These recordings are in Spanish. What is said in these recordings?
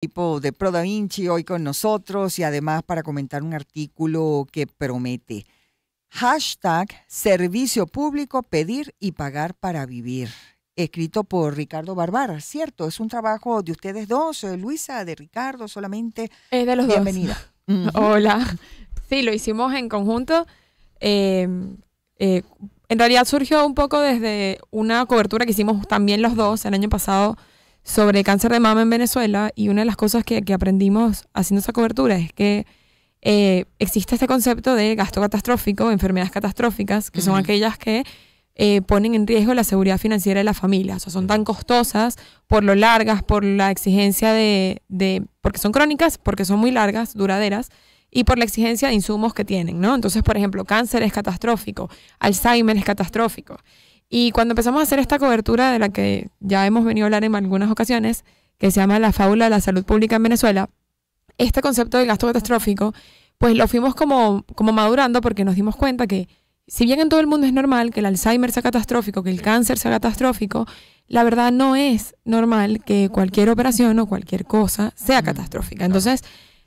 equipo de Pro Da Vinci hoy con nosotros y además para comentar un artículo que promete. Hashtag Servicio Público, pedir y pagar para vivir. Escrito por Ricardo Barbar, ¿cierto? Es un trabajo de ustedes dos, Luisa, de Ricardo solamente. Es de los Bienvenida. dos. Hola. Sí, lo hicimos en conjunto. En realidad surgió un poco desde una cobertura que hicimos también los dos el año pasado sobre cáncer de mama en Venezuela, y una de las cosas que aprendimos haciendo esa cobertura es que existe este concepto de gasto catastrófico, enfermedades catastróficas, que son aquellas que ponen en riesgo la seguridad financiera de las familias. O sea, son tan costosas por lo largas, por la exigencia porque son crónicas, porque son muy largas, duraderas, y por la exigencia de insumos que tienen, ¿no? Entonces, por ejemplo, cáncer es catastrófico, Alzheimer es catastrófico. Y cuando empezamos a hacer esta cobertura, de la que ya hemos venido a hablar en algunas ocasiones, que se llama la fábula de la salud pública en Venezuela, este concepto del gasto catastrófico, pues lo fuimos como madurando, porque nos dimos cuenta que si bien en todo el mundo es normal que el Alzheimer sea catastrófico, que el cáncer sea catastrófico, la verdad no es normal que cualquier operación o cualquier cosa sea catastrófica. Entonces,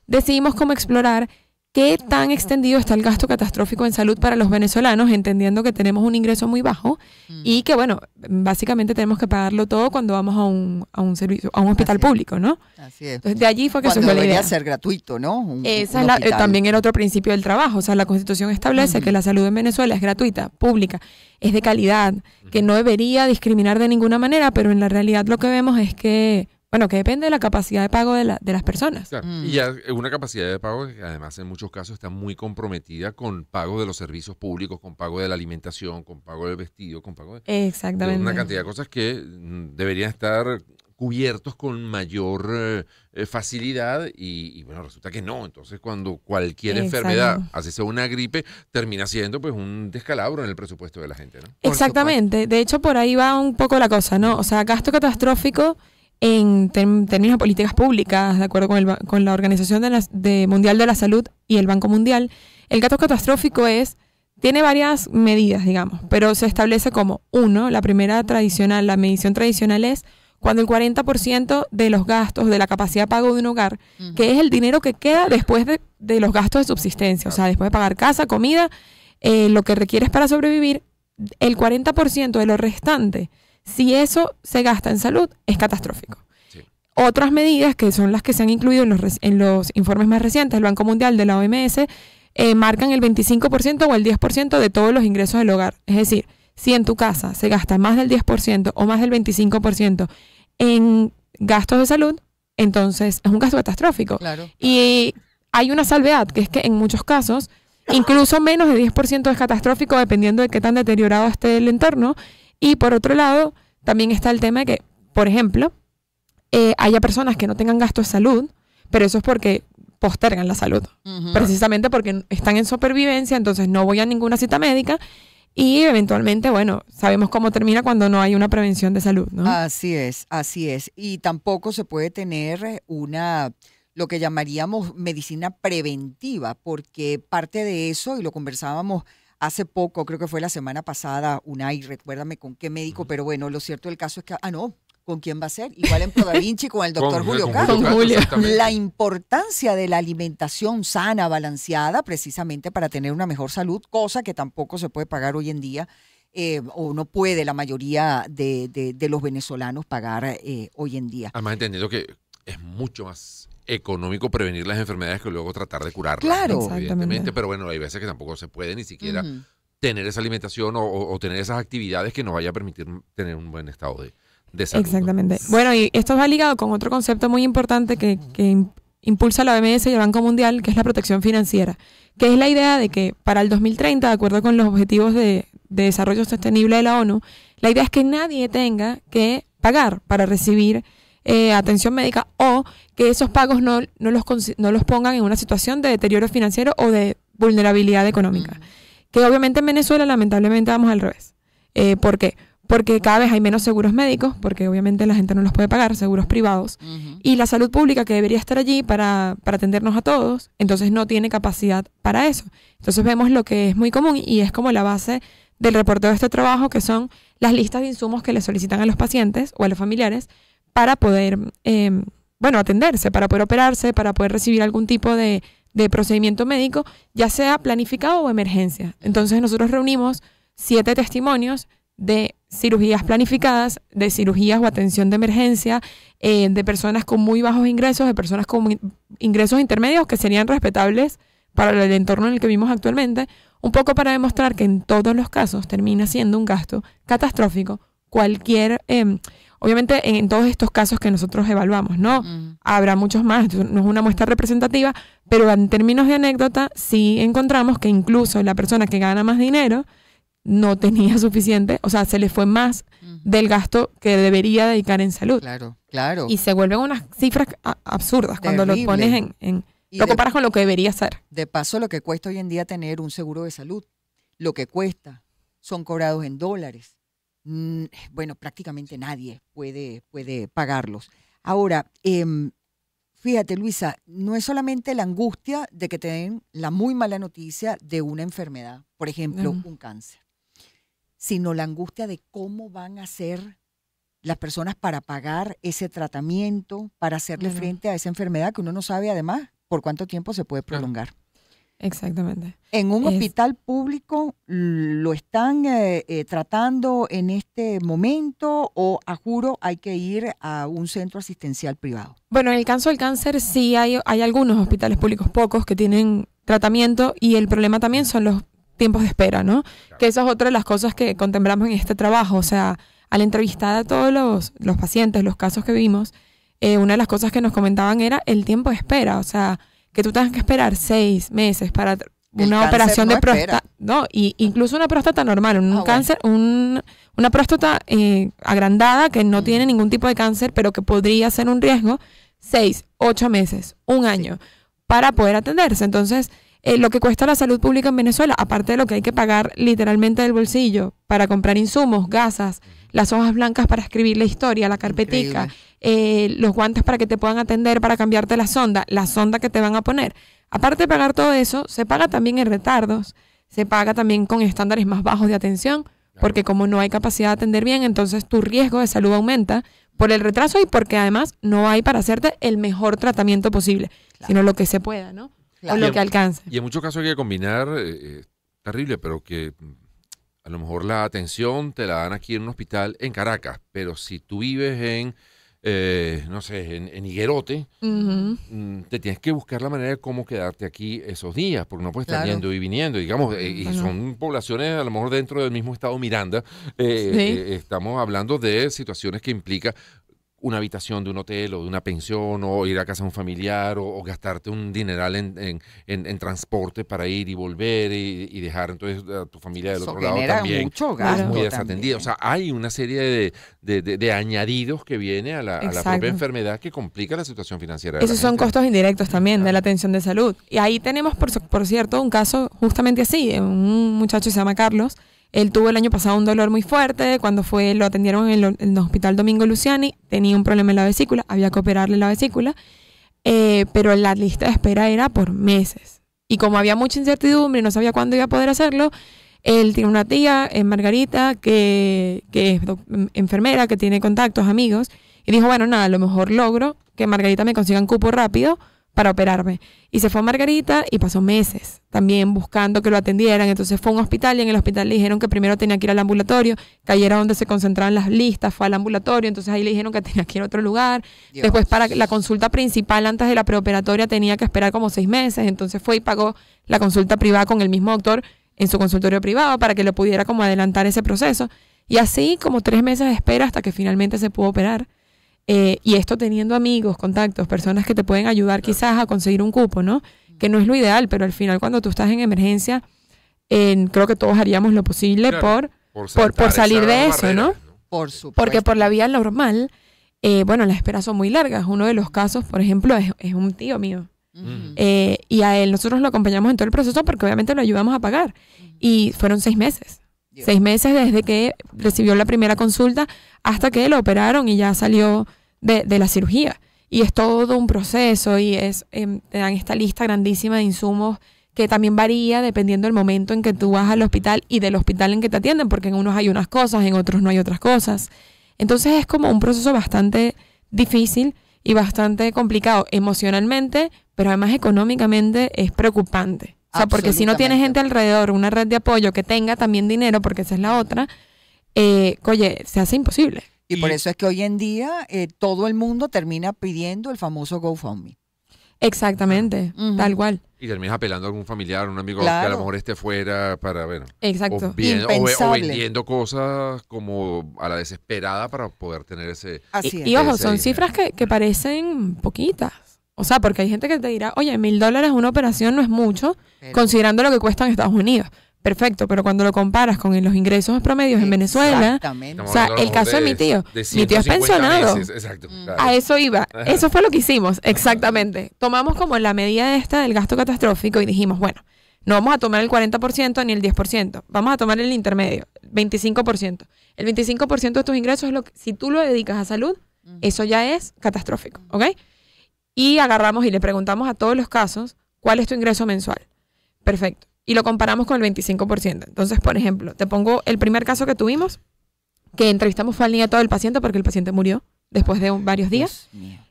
decidimos cómo explorar qué tan extendido está el gasto catastrófico en salud para los venezolanos, entendiendo que tenemos un ingreso muy bajo y que, bueno, básicamente tenemos que pagarlo todo cuando vamos a un servicio, a un hospital público, ¿no? Así es. Entonces, de allí fue que surgió la idea. Debería ser gratuito, ¿no? Esa es también el otro principio del trabajo. O sea, la Constitución establece que la salud en Venezuela es gratuita, pública, es de calidad, que no debería discriminar de ninguna manera, pero en la realidad lo que vemos es que, bueno, que depende de la capacidad de pago de las personas. Claro. Y ya una capacidad de pago que además en muchos casos está muy comprometida con pago de los servicios públicos, con pago de la alimentación, con pago del vestido, con pago de una cantidad de cosas que deberían estar cubiertos con mayor facilidad y bueno, resulta que no. Entonces, cuando cualquier enfermedad, así sea una gripe, termina siendo pues un descalabro en el presupuesto de la gente, ¿no? Exactamente. De hecho, por ahí va un poco la cosa, ¿no? O sea, gasto catastrófico en términos de políticas públicas, de acuerdo con la Organización Mundial de la Salud y el Banco Mundial, el gasto catastrófico tiene varias medidas, digamos, pero se establece como la primera tradicional, la medición tradicional es cuando el 40% de los gastos de la capacidad de pago de un hogar, que es el dinero que queda después de los gastos de subsistencia, o sea, después de pagar casa, comida, lo que requieres para sobrevivir, el 40% de lo restante, si eso se gasta en salud, es catastrófico. Sí. Otras medidas, que son las que se han incluido en los informes más recientes del Banco Mundial, de la OMS, marcan el 25% o el 10% de todos los ingresos del hogar. Es decir, si en tu casa se gasta más del 10% o más del 25% en gastos de salud, entonces es un gasto catastrófico. Claro. Y hay una salvedad, que es que en muchos casos, incluso menos de 10% es catastrófico, dependiendo de qué tan deteriorado esté el entorno. Y por otro lado, también está el tema de que, por ejemplo, haya personas que no tengan gasto de salud, pero eso es porque postergan la salud. Precisamente porque están en supervivencia, entonces no voy a ninguna cita médica y eventualmente, bueno, sabemos cómo termina cuando no hay una prevención de salud, ¿no? Así es, así es. Y tampoco se puede tener lo que llamaríamos medicina preventiva, porque parte de eso, y lo conversábamos hace poco, creo que fue la semana pasada, Unai, recuérdame con qué médico, pero bueno, lo cierto del caso es que, ¿con quién va a ser? Igual en Pro Da Vinci con el doctor Julio Castro. Con Julio. La importancia de la alimentación sana, balanceada, precisamente para tener una mejor salud, cosa que tampoco se puede pagar hoy en día, o no puede la mayoría de los venezolanos pagar hoy en día. Además, entendiendo que es mucho más económico prevenir las enfermedades que luego tratar de curarlas. Claro. ¿no? Evidentemente, pero bueno, hay veces que tampoco se puede ni siquiera tener esa alimentación o tener esas actividades que nos vaya a permitir tener un buen estado de salud. Exactamente. ¿No? Bueno, y esto va ligado con otro concepto muy importante que impulsa la OMS y el Banco Mundial, que es la protección financiera, que es la idea de que para el 2030, de acuerdo con los objetivos de desarrollo sostenible de la ONU, la idea es que nadie tenga que pagar para recibir atención médica, o que esos pagos no los pongan en una situación de deterioro financiero o de vulnerabilidad económica. Que obviamente en Venezuela lamentablemente vamos al revés. ¿Por qué? Porque cada vez hay menos seguros médicos, porque obviamente la gente no los puede pagar, seguros privados, y la salud pública, que debería estar allí para atendernos a todos, entonces no tiene capacidad para eso. Entonces vemos lo que es muy común y es como la base del reporteo de este trabajo, que son las listas de insumos que le solicitan a los pacientes o a los familiares para poder atenderse, para poder operarse, para poder recibir algún tipo de procedimiento médico, ya sea planificado o emergencia. Entonces nosotros reunimos 7 testimonios de cirugías planificadas, de cirugías o atención de emergencia, de personas con muy bajos ingresos, de personas con ingresos intermedios que serían respetables para el entorno en el que vivimos actualmente, un poco para demostrar que en todos los casos termina siendo un gasto catastrófico. Obviamente en todos estos casos que nosotros evaluamos, ¿no? Habrá muchos más, no es una muestra representativa, pero en términos de anécdota sí encontramos que incluso la persona que gana más dinero no tenía suficiente, o sea, se le fue más del gasto que debería dedicar en salud. Claro, claro. Y se vuelven unas cifras absurdas cuando lo pones lo comparas con lo que debería ser. De paso, lo que cuesta hoy en día tener un seguro de salud, lo que cuesta, son cobrados en dólares. Bueno, prácticamente nadie puede pagarlos. Ahora, fíjate, Luisa, no es solamente la angustia de que te den la muy mala noticia de una enfermedad, por ejemplo, un cáncer, sino la angustia de cómo van a ser las personas para pagar ese tratamiento, para hacerle frente a esa enfermedad que uno no sabe además por cuánto tiempo se puede prolongar. Exactamente. ¿En un hospital público lo están tratando en este momento o, a juro, hay que ir a un centro asistencial privado? Bueno, en el caso del cáncer sí hay algunos hospitales públicos, pocos, que tienen tratamiento, y el problema también son los tiempos de espera, ¿no? Claro. Que esa es otra de las cosas que contemplamos en este trabajo. O sea, al entrevistar a todos los pacientes, los casos que vimos, una de las cosas que nos comentaban era el tiempo de espera. O sea, que tú tengas que esperar 6 meses para una operación de próstata. No, y incluso una próstata normal, cáncer, una próstata agrandada que no tiene ningún tipo de cáncer, pero que podría ser un riesgo, 6, 8 meses, un año, para poder atenderse. Entonces, lo que cuesta la salud pública en Venezuela, aparte de lo que hay que pagar literalmente del bolsillo para comprar insumos, gasas, las hojas blancas para escribir la historia, la carpetica, los guantes para que te puedan atender, para cambiarte la sonda que te van a poner. Aparte de pagar todo eso, se paga también en retardos, se paga también con estándares más bajos de atención, porque como no hay capacidad de atender bien, entonces tu riesgo de salud aumenta por el retraso y porque además no hay para hacerte el mejor tratamiento posible, sino lo que se pueda, ¿no? Claro. O lo que alcance. Y en muchos casos hay que combinar, terrible, pero que a lo mejor la atención te la dan aquí en un hospital en Caracas, pero si tú vives en, no sé, en Higuerote, te tienes que buscar la manera de cómo quedarte aquí esos días, porque no puedes estar yendo y viniendo, digamos, y son poblaciones a lo mejor dentro del mismo estado Miranda. Estamos hablando de situaciones que implica una habitación de un hotel o de una pensión, o ir a casa de un familiar, o gastarte un dineral en transporte para ir y volver y dejar entonces a tu familia del otro lado también mucho gasto muy desatendida. O sea, hay una serie de añadidos que viene a la propia enfermedad que complica la situación financiera de Esos son costos indirectos también de la atención de salud. Y ahí tenemos, por cierto, un caso justamente así. Un muchacho se llama Carlos. Él tuvo el año pasado un dolor muy fuerte. Cuando lo atendieron en el Hospital Domingo Luciani, tenía un problema en la vesícula, había que operarle la vesícula, pero la lista de espera era por meses. Y como había mucha incertidumbre y no sabía cuándo iba a poder hacerlo, él tiene una tía, Margarita, que es enfermera, que tiene contactos, amigos, y dijo, bueno, nada, a lo mejor logro que Margarita me consiga un cupo rápido para operarme. Y se fue a Margarita y pasó meses también buscando que lo atendieran. Entonces fue a un hospital y en el hospital le dijeron que primero tenía que ir al ambulatorio, que ahí era donde se concentraban las listas, fue al ambulatorio, entonces ahí le dijeron que tenía que ir a otro lugar. Dios. Después para la consulta principal antes de la preoperatoria tenía que esperar como 6 meses, entonces fue y pagó la consulta privada con el mismo doctor en su consultorio privado para que le pudiera como adelantar ese proceso. Y así como 3 meses de espera hasta que finalmente se pudo operar. Y esto teniendo amigos, contactos, personas que te pueden ayudar quizás a conseguir un cupo, ¿no? Que no es lo ideal, pero al final cuando tú estás en emergencia, creo que todos haríamos lo posible por salir de eso, barrera, ¿no? Por supuesto. Porque por la vía normal, bueno, las esperas son muy largas. Uno de los casos, por ejemplo, es un tío mío. Y a él nosotros lo acompañamos en todo el proceso porque obviamente lo ayudamos a pagar. Y fueron 6 meses. Dios. 6 meses desde que recibió la primera consulta hasta que lo operaron y ya salió de la cirugía. Y es todo un proceso y te dan esta lista grandísima de insumos que también varía dependiendo del momento en que tú vas al hospital y del hospital en que te atienden, porque en unos hay unas cosas, en otros no hay otras cosas. Entonces es como un proceso bastante difícil y bastante complicado emocionalmente, pero además económicamente es preocupante. O sea, porque si no tienes gente alrededor, una red de apoyo que tenga también dinero, porque esa es la otra, oye, se hace imposible. Y por eso es que hoy en día todo el mundo termina pidiendo el famoso GoFundMe. Exactamente, tal cual. Y terminas apelando a algún familiar, un amigo que a lo mejor esté fuera para, bueno. Exacto. O vendiendo cosas como a la desesperada para poder tener ese... Y ojo, son cifras que parecen poquitas. O sea, porque hay gente que te dirá, oye, $1,000 una operación no es mucho, considerando lo que cuesta en Estados Unidos. Perfecto, pero cuando lo comparas con los ingresos promedios en Venezuela, o sea, el caso de mi tío es pensionado. Exacto, claro. A eso iba. Eso fue lo que hicimos, exactamente. Tomamos como la medida esta del gasto catastrófico y dijimos, bueno, no vamos a tomar el 40% ni el 10%, vamos a tomar el intermedio, 25%. El 25% de tus ingresos es lo que, si tú lo dedicas a salud, eso ya es catastrófico, ¿ok? Y agarramos y le preguntamos a todos los casos, ¿cuál es tu ingreso mensual? Perfecto. Y lo comparamos con el 25%. Entonces, por ejemplo, te pongo el primer caso que tuvimos, que entrevistamos fue al nieto del paciente porque el paciente murió después de varios días.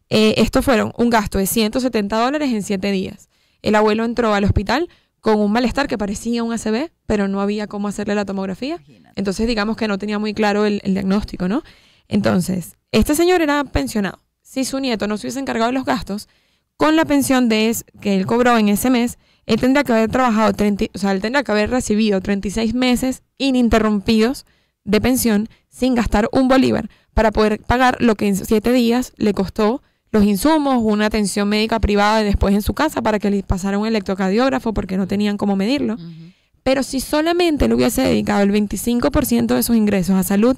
Esto fueron un gasto de $170 en 7 días. El abuelo entró al hospital con un malestar que parecía un ACV, pero no había cómo hacerle la tomografía. Entonces, digamos que no tenía muy claro el diagnóstico, ¿no? Entonces, este señor era pensionado. Si su nieto no se hubiese encargado de los gastos, con la pensión que él cobró en ese mes, él tendría que haber trabajado, él tendría que haber recibido 36 meses ininterrumpidos de pensión sin gastar un bolívar para poder pagar lo que en 7 días le costó los insumos, una atención médica privada después en su casa para que le pasara un electrocardiógrafo porque no tenían cómo medirlo. Pero si solamente le hubiese dedicado el 25% de sus ingresos a salud,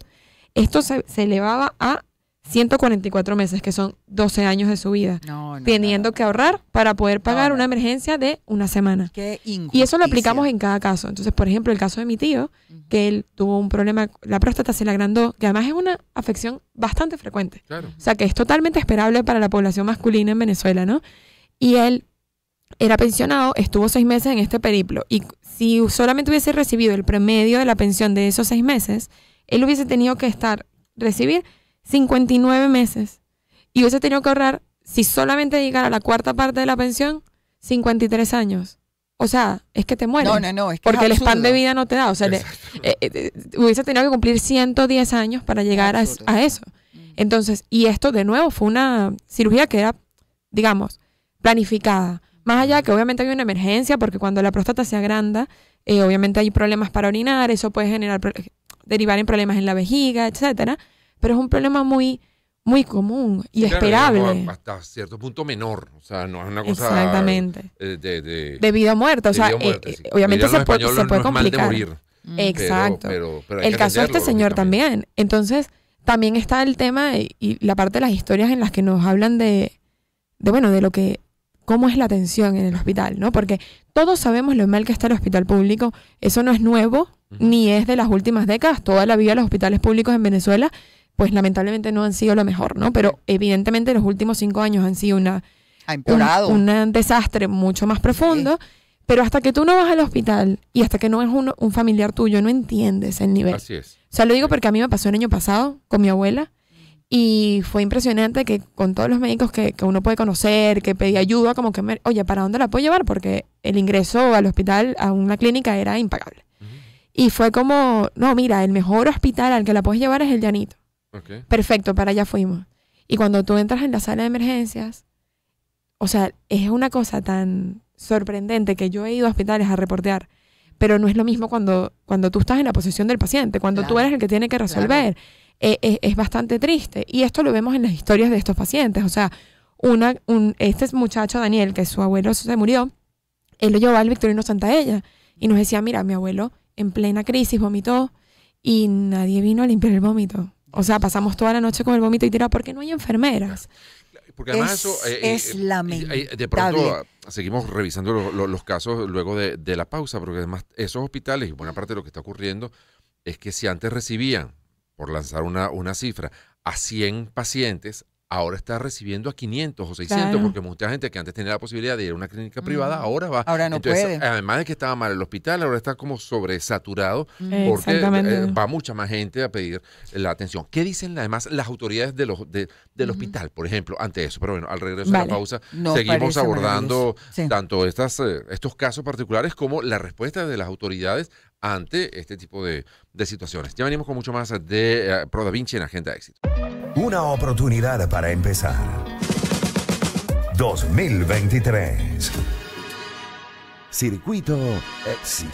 esto se elevaba a 144 meses, que son 12 años de su vida, teniendo que ahorrar para poder pagar una emergencia de una semana. Qué injusticia. Y eso lo aplicamos en cada caso. Entonces, por ejemplo, el caso de mi tío, que él tuvo un problema, la próstata se le agrandó, que además es una afección bastante frecuente. Claro. O sea, que es totalmente esperable para la población masculina en Venezuela, ¿no? Y él era pensionado, estuvo 6 meses en este periplo. Y si solamente hubiese recibido el promedio de la pensión de esos 6 meses, él hubiese tenido que recibir 59 meses y hubiese tenido que ahorrar, si solamente llegara a la cuarta parte de la pensión, 53 años. O sea, es que te mueres. No, es que porque es el span de vida no te da. O sea, hubiese tenido que cumplir 110 años para llegar a eso. Entonces, y esto de nuevo fue una cirugía que era, digamos, planificada. Más allá que obviamente había una emergencia, porque cuando la próstata se agranda, obviamente hay problemas para orinar, eso puede derivar en problemas en la vejiga, etcétera. Pero es un problema muy, muy común y esperable. Digamos, hasta cierto punto menor. O sea, no es una cosa... Exactamente. De vida o muerte. O sea, sí. Obviamente se puede no complicar. Es mal de morir, exacto. Pero hay el que caso de este señor también. Entonces, también está el tema y la parte de las historias en las que nos hablan de lo que... cómo es la atención en el hospital, ¿no? Porque todos sabemos lo mal que está el hospital público. Eso no es nuevo, ni es de las últimas décadas. Toda la vida los hospitales públicos en Venezuela pues lamentablemente no han sido lo mejor, ¿no? Pero evidentemente los últimos 5 años han sido un desastre mucho más profundo, pero hasta que tú no vas al hospital y hasta que no es un familiar tuyo, no entiendes el nivel. Así es. O sea, lo digo porque a mí me pasó el año pasado con mi abuela y fue impresionante que con todos los médicos que uno puede conocer, que pedí ayuda, como que, oye, ¿para dónde la puedo llevar? Porque el ingreso al hospital, a una clínica, era impagable. Y fue como, no, mira, el mejor hospital al que la puedes llevar es el Llanito. Perfecto, para allá fuimos. Y cuando tú entras en la sala de emergencias, o sea, es una cosa tan sorprendente que yo he ido a hospitales a reportear, pero no es lo mismo cuando tú estás en la posición del paciente, cuando tú eres el que tiene que resolver. Es bastante triste. Y esto lo vemos en las historias de estos pacientes. O sea, este muchacho, Daniel, que su abuelo se murió, él lo llevó al Victorino Santaella y nos decía, mira, mi abuelo en plena crisis vomitó y nadie vino a limpiar el vómito. O sea, pasamos toda la noche con el vómito y tirado porque no hay enfermeras. Porque además eso es lamentable. De pronto seguimos revisando los casos luego de la pausa, porque además esos hospitales, y buena parte de lo que está ocurriendo, es que si antes recibían, por lanzar una cifra, a 100 pacientes ahora está recibiendo a 500 o 600, porque mucha gente que antes tenía la posibilidad de ir a una clínica privada, ahora va. Ahora no puede. Además de que estaba mal el hospital, ahora está como sobresaturado, porque va mucha más gente a pedir la atención. ¿Qué dicen además las autoridades del hospital, por ejemplo, ante eso? Pero bueno, al regreso de la pausa, seguimos abordando tanto estos casos particulares como la respuesta de las autoridades ante este tipo de situaciones. Ya venimos con mucho más de Pro Da Vinci en Agenda Éxito. Una oportunidad para empezar. 2023. Circuito Éxitos.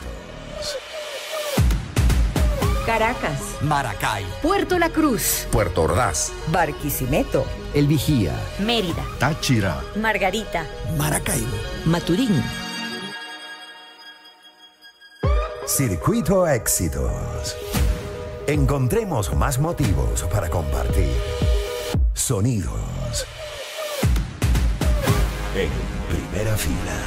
Caracas, Maracay, Puerto La Cruz, Puerto Ordaz, Barquisimeto, El Vigía, Mérida, Táchira, Margarita, Maracaibo, Maturín. Circuito Éxitos. Encontremos más motivos para compartir. Sonidos. En primera fila.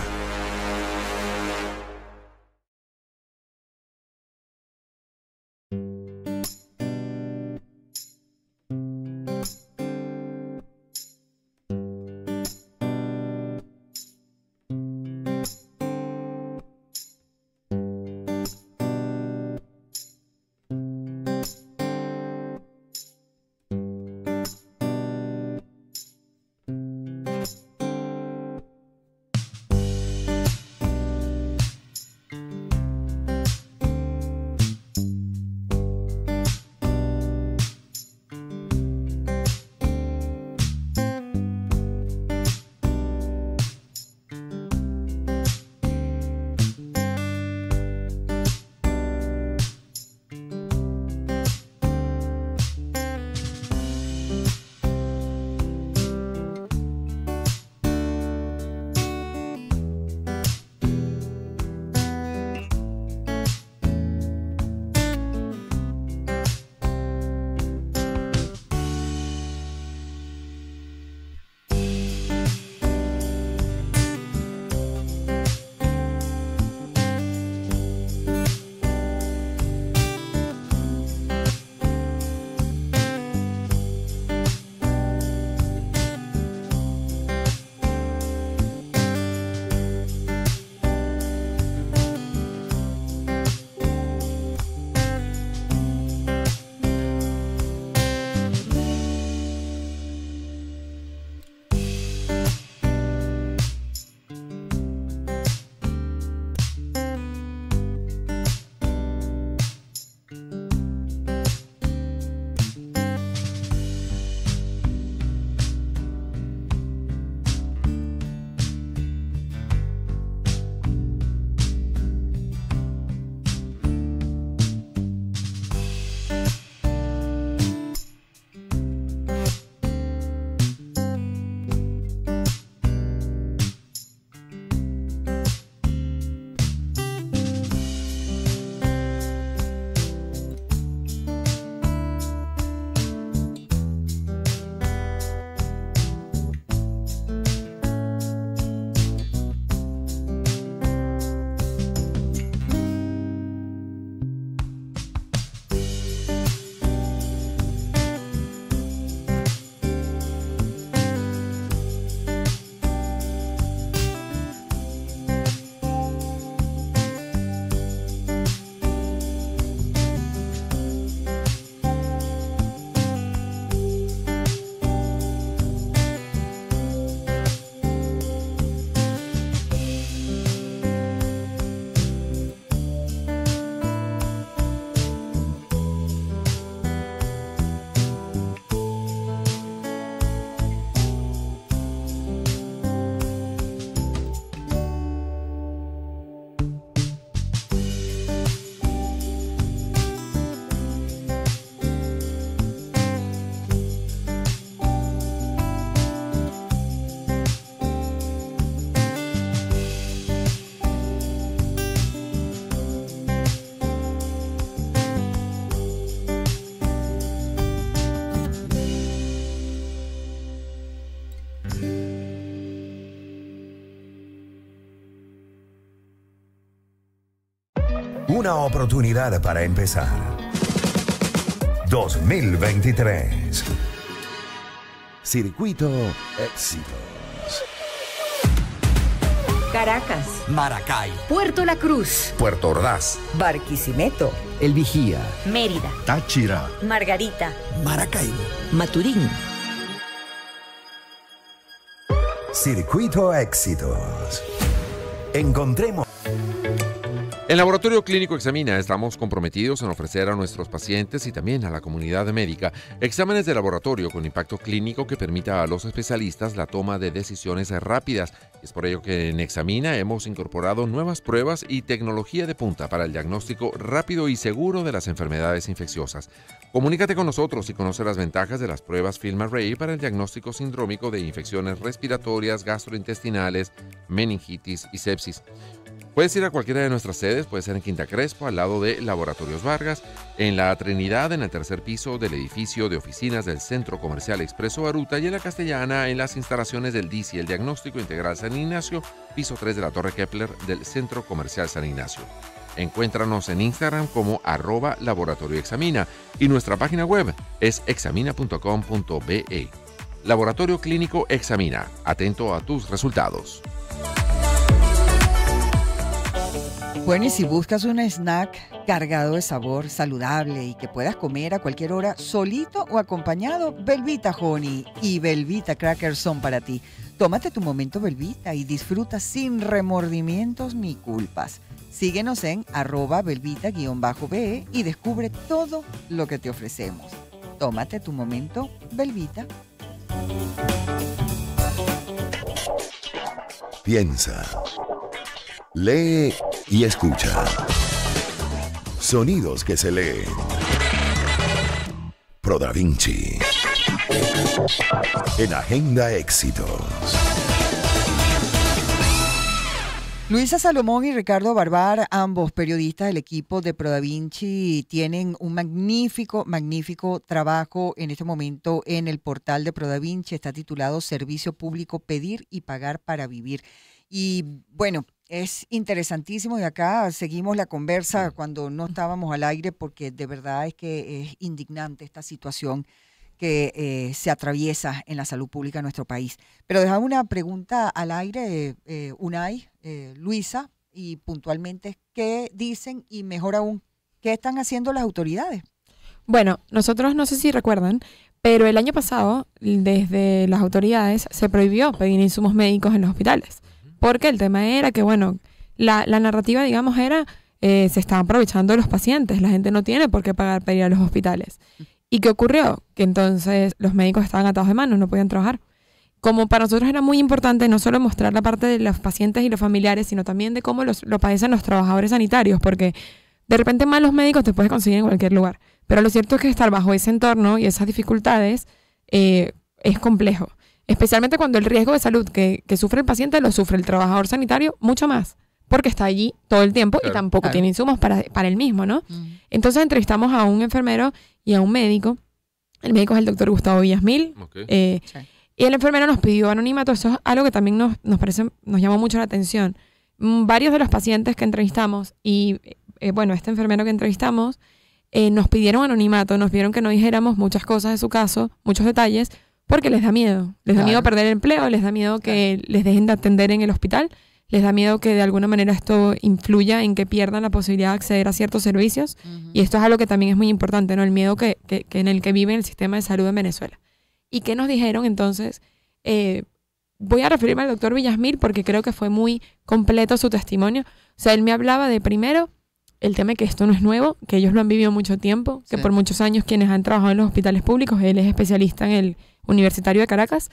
Una oportunidad para empezar. 2023. Circuito Éxitos. Caracas, Maracay, Puerto La Cruz, Puerto Ordaz, Barquisimeto, El Vigía, Mérida, Táchira, Margarita, Maracaibo, Maturín. Circuito Éxitos. Encontremos. En Laboratorio Clínico Examina estamos comprometidos en ofrecer a nuestros pacientes y también a la comunidad médica exámenes de laboratorio con impacto clínico que permita a los especialistas la toma de decisiones rápidas. Es por ello que en Examina hemos incorporado nuevas pruebas y tecnología de punta para el diagnóstico rápido y seguro de las enfermedades infecciosas. Comunícate con nosotros y conoce las ventajas de las pruebas FilmArray para el diagnóstico sindrómico de infecciones respiratorias, gastrointestinales, meningitis y sepsis. Puedes ir a cualquiera de nuestras sedes, puede ser en Quinta Crespo, al lado de Laboratorios Vargas, en La Trinidad, en el tercer piso del edificio de oficinas del Centro Comercial Expreso Baruta, y en La Castellana, en las instalaciones del DICI, el Diagnóstico Integral San Ignacio, piso 3 de la Torre Kepler del Centro Comercial San Ignacio. Encuéntranos en Instagram como @laboratorioexamina y nuestra página web es examina.com.be. Laboratorio Clínico Examina. Atento a tus resultados. Bueno, y si buscas un snack cargado de sabor, saludable y que puedas comer a cualquier hora, solito o acompañado, Belvita Honey y Belvita Crackers son para ti. Tómate tu momento Belvita y disfruta sin remordimientos ni culpas. Síguenos en @belvita_be y descubre todo lo que te ofrecemos. Tómate tu momento Belvita. Piensa, lee y escucha. Sonidos que se leen. Pro Da Vinci. En Agenda Éxitos. Luisa Salomón y Ricardo Barbar, ambos periodistas del equipo de Pro Da Vinci, tienen un magnífico trabajo en este momento en el portal de Pro Da Vinci. Está titulado Servicio Público, Pedir y Pagar para Vivir. Y bueno, es interesantísimo y acá seguimos la conversa cuando no estábamos al aire porque de verdad es que es indignante esta situación que se atraviesa en la salud pública de nuestro país. Pero dejaba una pregunta al aire, Unai, Luisa, y puntualmente, ¿qué dicen y mejor aún, qué están haciendo las autoridades? Bueno, nosotros no sé si recuerdan, pero el año pasado, desde las autoridades, se prohibió pedir insumos médicos en los hospitales. Porque el tema era que, bueno, la narrativa, digamos, era se estaban aprovechando de los pacientes. La gente no tiene por qué pagar para ir a los hospitales. ¿Y qué ocurrió? Que entonces los médicos estaban atados de manos, no podían trabajar. Como para nosotros era muy importante no solo mostrar la parte de los pacientes y los familiares, sino también de cómo lo padecen los trabajadores sanitarios, porque de repente malos médicos te puedes conseguir en cualquier lugar. Pero lo cierto es que estar bajo ese entorno y esas dificultades es complejo. Especialmente cuando el riesgo de salud que sufre el paciente lo sufre el trabajador sanitario mucho más, porque está allí todo el tiempo y tampoco tiene insumos para él mismo, ¿no? Entonces entrevistamos a un enfermero y a un médico. El médico es el doctor Gustavo Villasmil. Y el enfermero nos pidió anonimato. Eso es algo que también nos llamó mucho la atención. Varios de los pacientes que entrevistamos y, este enfermero que entrevistamos, nos pidieron anonimato, nos pidieron que no dijéramos muchas cosas de su caso, muchos detalles, porque les da miedo. Les da miedo perder el empleo, les da miedo que les dejen de atender en el hospital, les da miedo que de alguna manera esto influya en que pierdan la posibilidad de acceder a ciertos servicios. Y esto es algo que también es muy importante, ¿no? El miedo que en el que vive el sistema de salud en Venezuela. ¿Y qué nos dijeron entonces? Voy a referirme al doctor Villasmil porque creo que fue muy completo su testimonio. O sea, él me hablaba de, primero, el tema de que esto no es nuevo, que ellos lo han vivido mucho tiempo, que por muchos años quienes han trabajado en los hospitales públicos, él es especialista en el Universitario de Caracas,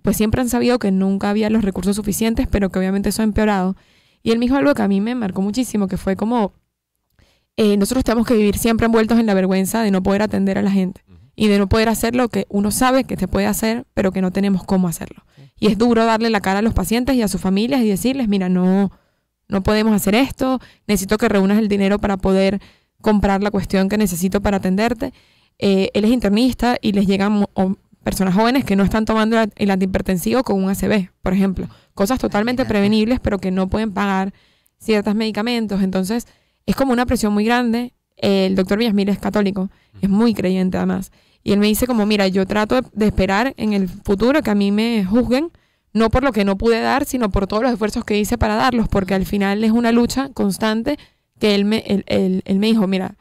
pues siempre han sabido que nunca había los recursos suficientes, pero que obviamente eso ha empeorado. Y él me dijo algo que a mí me marcó muchísimo, que fue como, nosotros tenemos que vivir siempre envueltos en la vergüenza de no poder atender a la gente y de no poder hacer lo que uno sabe que se puede hacer, pero que no tenemos cómo hacerlo. Y es duro darle la cara a los pacientes y a sus familias y decirles, mira, no podemos hacer esto, necesito que reúnas el dinero para poder comprar la cuestión que necesito para atenderte. Él es internista y les llegan personas jóvenes que no están tomando el antihipertensivo con un ACV, por ejemplo. Cosas totalmente prevenibles, pero que no pueden pagar ciertos medicamentos. Entonces, es como una presión muy grande. El doctor Villasmil es católico, es muy creyente además. Y él me dice como, mira, yo trato de esperar en el futuro que a mí me juzguen, no por lo que no pude dar, sino por todos los esfuerzos que hice para darlos, porque al final es una lucha constante que él me dijo, mira,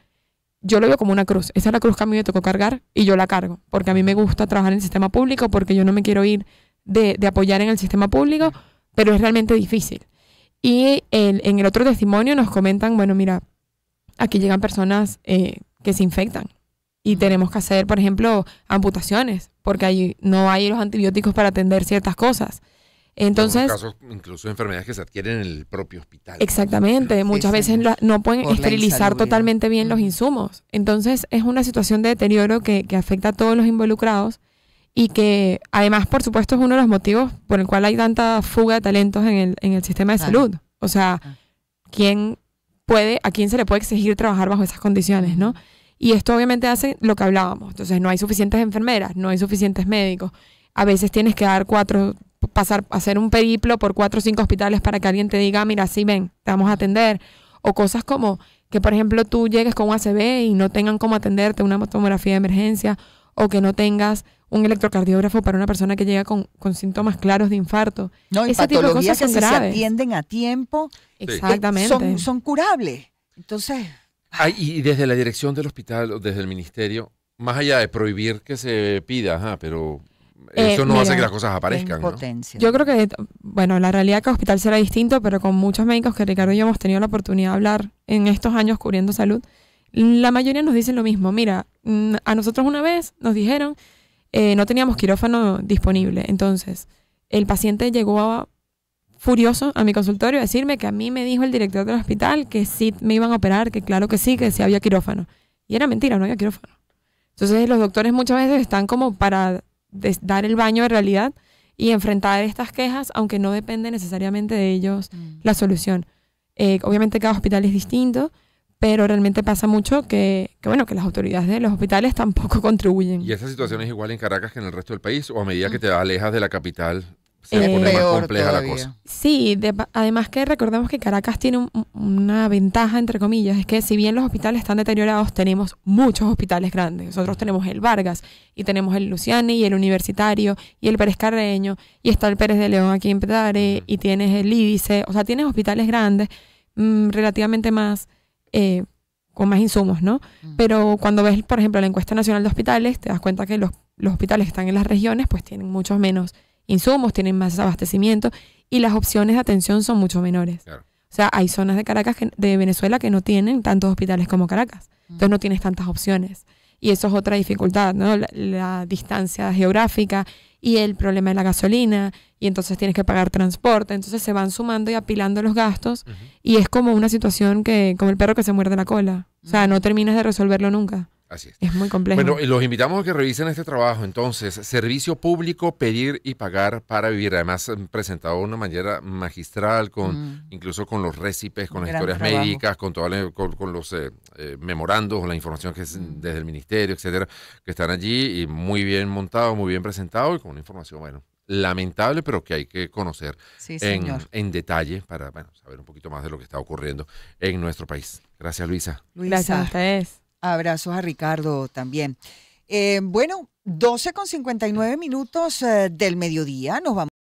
yo lo veo como una cruz. Esa es la cruz que a mí me tocó cargar y yo la cargo, porque a mí me gusta trabajar en el sistema público, porque yo no me quiero ir de apoyar en el sistema público, pero es realmente difícil. Y en el otro testimonio nos comentan, bueno, mira, aquí llegan personas que se infectan y tenemos que hacer, por ejemplo, amputaciones, porque ahí no hay los antibióticos para atender ciertas cosas. Entonces, en casos, incluso enfermedades que se adquieren en el propio hospital. Exactamente, muchas veces no pueden esterilizar totalmente bien los insumos. Entonces es una situación de deterioro que afecta a todos los involucrados y que además, por supuesto, es uno de los motivos por el cual hay tanta fuga de talentos en el sistema de salud. O sea, ¿a quién se le puede exigir trabajar bajo esas condiciones, no? Y esto obviamente hace lo que hablábamos. Entonces no hay suficientes enfermeras, no hay suficientes médicos. A veces tienes que hacer un periplo por 4 o 5 hospitales para que alguien te diga, mira, sí, ven, te vamos a atender. O cosas como que, por ejemplo, tú llegues con un ACV y no tengan cómo atenderte, una tomografía de emergencia, o que no tengas un electrocardiógrafo para una persona que llega con síntomas claros de infarto. No, y ese tipo de patologías cosas que son se graves. atienden a tiempo. Exactamente. Son curables. Entonces... Y desde la dirección del hospital o desde el ministerio, más allá de prohibir que se pida, pero eso no hace que las cosas aparezcan, ¿no? Yo creo que, bueno, la realidad es que el hospital será distinto, pero con muchos médicos que Ricardo y yo hemos tenido la oportunidad de hablar en estos años cubriendo salud, la mayoría nos dicen lo mismo. Mira, a nosotros una vez nos dijeron, no teníamos quirófano disponible. Entonces, el paciente llegó furioso a mi consultorio a decirme que a mí me dijo el director del hospital que sí me iban a operar, que claro que sí había quirófano. Y era mentira, no había quirófano. Entonces los doctores muchas veces están como para dar el baño de realidad y enfrentar estas quejas, aunque no depende necesariamente de ellos la solución. Obviamente cada hospital es distinto, pero realmente pasa mucho que las autoridades de los hospitales tampoco contribuyen. ¿Y esta situación es igual en Caracas que en el resto del país? ¿O a medida que te alejas de la capital se pone más compleja todavía la cosa? Sí, además que recordemos que Caracas tiene una ventaja, entre comillas, es que si bien los hospitales están deteriorados, tenemos muchos hospitales grandes. Nosotros tenemos el Vargas, y tenemos el Luciani, y el Universitario, y el Pérez Carreño, y está el Pérez de León aquí en Petare, y tienes el Ídice. O sea, tienes hospitales grandes, relativamente más, con más insumos, ¿no? Pero cuando ves, por ejemplo, la encuesta nacional de hospitales, te das cuenta que los hospitales que están en las regiones, pues tienen muchos menos insumos, tienen más abastecimiento y las opciones de atención son mucho menores. Claro. O sea, hay zonas de Caracas, de Venezuela, que no tienen tantos hospitales como Caracas. Entonces no tienes tantas opciones. Y eso es otra dificultad, ¿no? La distancia geográfica y el problema de la gasolina, y entonces tienes que pagar transporte. Entonces se van sumando y apilando los gastos y es como una situación como el perro que se muerde la cola. O sea, no terminas de resolverlo nunca. Así es. Es muy complejo. Bueno, y los invitamos a que revisen este trabajo. Entonces, servicio público, pedir y pagar para vivir. Además, presentado de una manera magistral, incluso con los récipes, con las historias médicas, con los memorandos, con la información que es desde el ministerio, etcétera, que están allí y muy bien montado, muy bien presentado y con una información, bueno, lamentable, pero que hay que conocer en detalle para saber un poquito más de lo que está ocurriendo en nuestro país. Gracias, Luisa. Gracias a ustedes. Abrazos a Ricardo también. 12:59 del mediodía. Nos vamos.